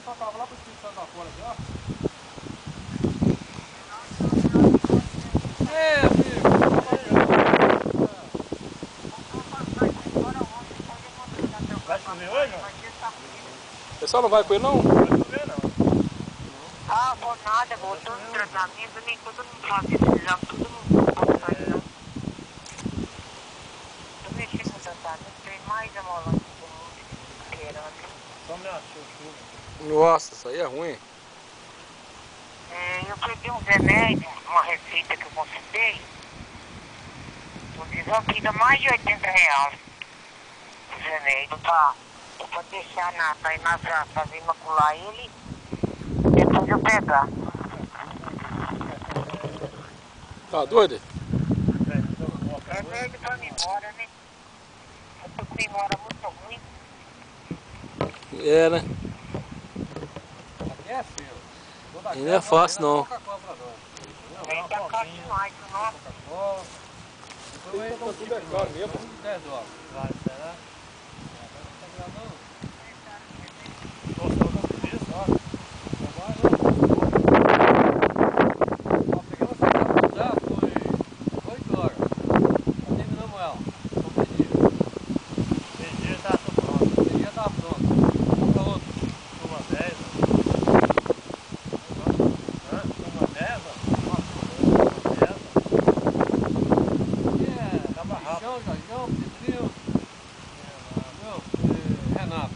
só tava lá pro Espírito Santo da fora aqui, ó. É, amigo. Vai chover hoje, ó? O pessoal não vai com ele, não? Não vai chover, não. Ah, vou nada, voltou no tratamento, nem todo mundo faz esse exame, todo mundo faz não. Tô mexendo no tratamento, tem mais amolante do mundo esperando. Só me achou chuva. Nossa, isso aí é ruim. Eu peguei um remédio, uma receita que eu consultei, o visão fica mais de R$ 80 os remédios pra deixar pra ir na fazer inocular ele, depois eu pegar. Tá doido? Remédio pra memória, né? Eu tô com memória muito ruim. É, né? Aqui é frio. E não é fácil, não. Coca-Cola pra nós. Vem pra cá demais, nossa. Coca-Cola. Depois vai dar um Tudo é caro mesmo. $10. Vai, será? Não tá gravando. Gostou do serviço, ó. Já foi 8 horas. Já terminamos ela. Só meio-dia. Meio-dia tá tudo pronto. Meio-dia tá pronto. Vamos pra outro. Turma 10, ó. Hã? Turma 10, ó. Turma 10, ó. Acaba rápido. Jorjão, Pedrinho, meu, Renato.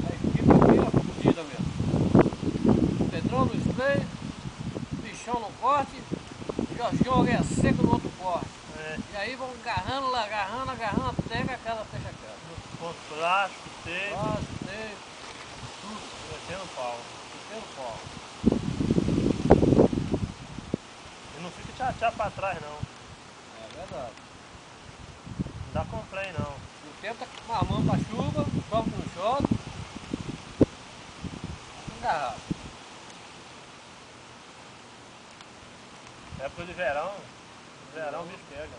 A equipe aqui é fodida mesmo. Pedrão no spray, bichão no corte, Jorjão é seco no outro corte. É. E aí vão agarrando lá, agarrando, até que a casa fecha a casa. Ponto plástico, teio, Quase, tem, metendo pau. pequeno pau. E não fica tchá-tchá pra trás, não. É verdade. Não dá complain, não. O tempo tá marmando pra chuva, chove com chove. Engarrado. Época de verão, o bicho pega.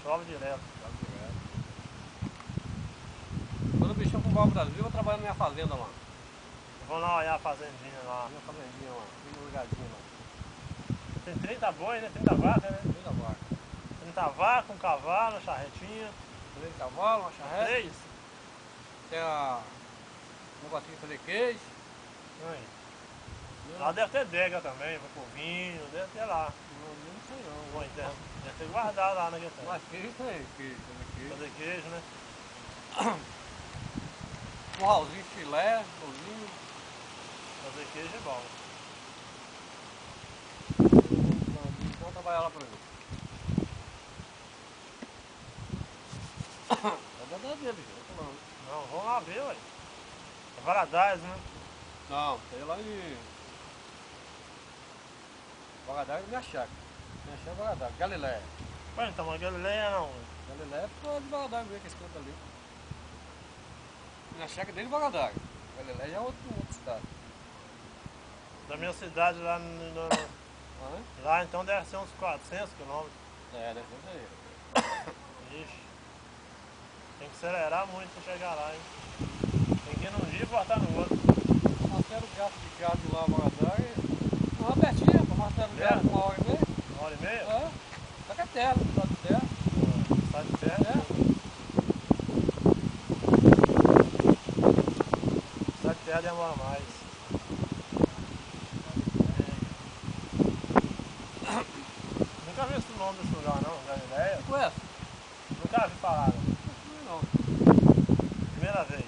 Chove direto. Quando o bichão pro Val Brasil, eu trabalho na minha fazenda lá. Vamos lá olhar a fazendinha lá. Minha fazendinha lá, tem um lugarzinho lá. Tem 30 boi, né? 30 vacas, né? Meio da vaca. 30 vacas, um cavalo, charretinha. 3 cavalos, uma charrete. 3? Tem a... um negocinho de fazer queijo. Aí. Lá deve ter adega também, pra vinho, deve ter lá. Não sei não. Bom, então, deve ter guardado lá na questão. Mas queijo tem, queijo. Fazer queijo, né? Um ralzinho de filé, pãozinho. Fazer queijo é bom. Vamos trabalhar lá pra mim. É verdade, bicho. Não, vamos lá ver, ué. É Valadares, né? Não, tem lá em... Valadares é minha chácara. Minha chácara é Valadares, Galileia. Ué, então, mas Galileia não. Galileia é fora de Valadares mesmo, que esse canto ali. Minha chácara é dentro de Valadares. Galileia já é outro estado. Da minha cidade lá lá então deve ser uns 400 quilômetros. É, deve ser aí. Ixi. Tem que acelerar muito pra chegar lá, hein? Tem que ir num dia e voltar no outro. Marcelo Gato de Gato lá, Valadares. Não, pertinho, pô. Marcelo Gato, 1h30. 1h30? É. Tá com a terra, do lado de terra. Sai de terra? É. Sai de terra demora mais. Nunca vi esse nome desse lugar não, Galileia. Ué, Nunca vi falar não. não. Primeira vez.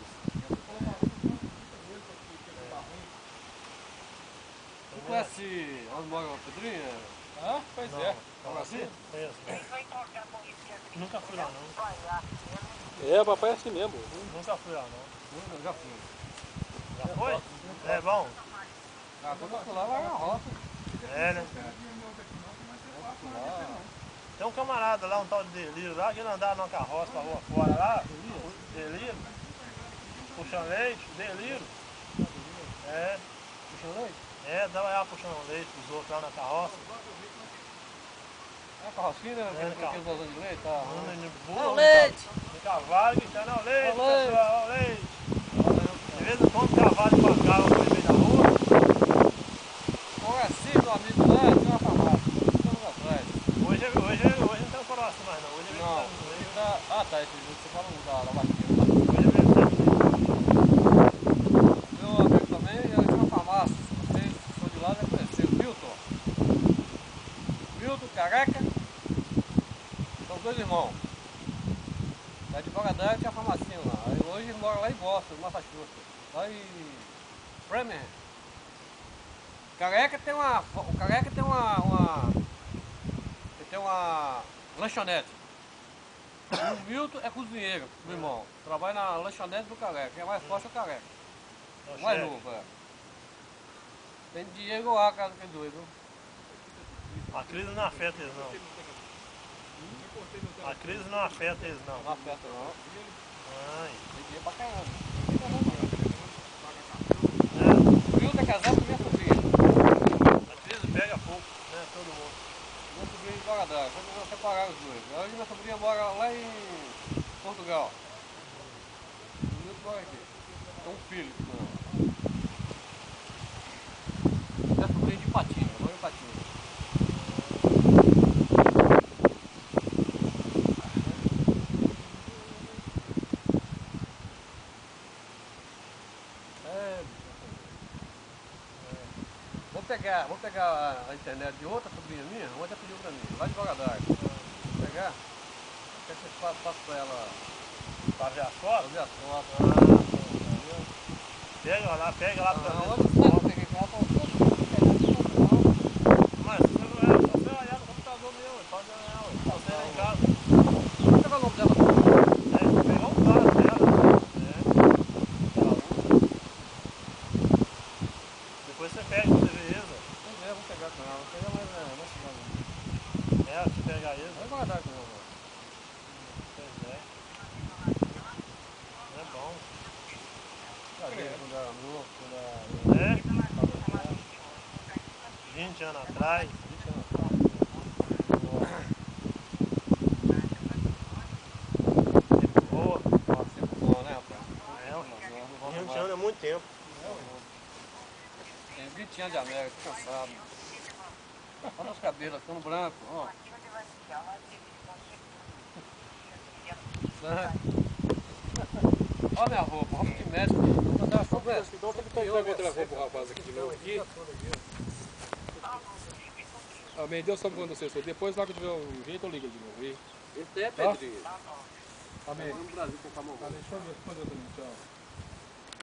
Tu conhece onde mora o Pedrinho? Ah, pois Não. é. Fala assim? Conheço. Nunca fui lá não. É, papai é assim mesmo. Nunca fui lá não. Eu já fui. Já foi? É bom? Ah, quando eu fui lá, vai na roça. É, né? Tem um camarada lá, um tal de Delírio lá, que ele andava numa carroça pra rua fora lá. Delírio. Puxando leite, Delírio. É. Puxando leite? É, dava lá puxando leite pros outros lá na carroça. É a carrocinha, né? Aquele vozão de leite, tá? É o leite! No cavalo, gritando, ó o leite, Ó o leite. pessoal, ó o leite. De vez em quando, mora lá em Boston, Massachusetts. Lá em Framingham. O Careca tem uma lanchonete. O Milton é cozinheiro, meu irmão. Trabalha na lanchonete do Careca. Quem é mais forte é o Careca. O mais novo, é. Tem Diego lá, cara, que é doido. A crise não afeta eles não. A crise não afeta eles não. Não afeta não. Ai. Tem dinheiro pra caramba. É. O Milton é casado com minha sobrinha. A crise pega pouco, né? Todo mundo. Minha sobrinha de Guaradá. Quando separaram os dois. Hoje minha sobrinha mora lá em Portugal. O Milton mora aqui. Tem um filho com ela. Minha sobrinha de Patinga, mora em Patinga. Vou pegar a internet de outra sobrinha minha, uma já pediu pra mim, lá de Valadares. Vou pegar, quer que eu passo pra ela Pra ver as fotos? fazer as fotos. Pega lá pra ver as Onde fotos. está? Eu peguei com ela, falou, Mas se você olhar no computador meu, pode olhar, você lá em casa. vou pegar o nome dela. É, pegou o caso dela. Depois você pega, você vê isso. Vou pegar com ela, vou pegar mais chegada. É, se pegar isso. Vai guardar com ela. Pois é. É bom. Cadê? Quando era novo, quando era... É? 20 anos atrás. 20 anos atrás. Boa. Sempre bom, né, rapaz? É, 20 anos é muito tempo. Tem 20 anos de América, tô cansado. Olha os cabelos, ficando branco, ó. Olha minha roupa de médico. Vou mandar a roupa. Então tem que pegar outra roupa pro rapaz aqui de novo aqui. Amém, Deus sabe quando você for. Depois lá que tiver um jeito eu ligo de novo. E... Esse é Pedrinho. Amém. No Brasil com o Camão. Deixa eu ver, tchau.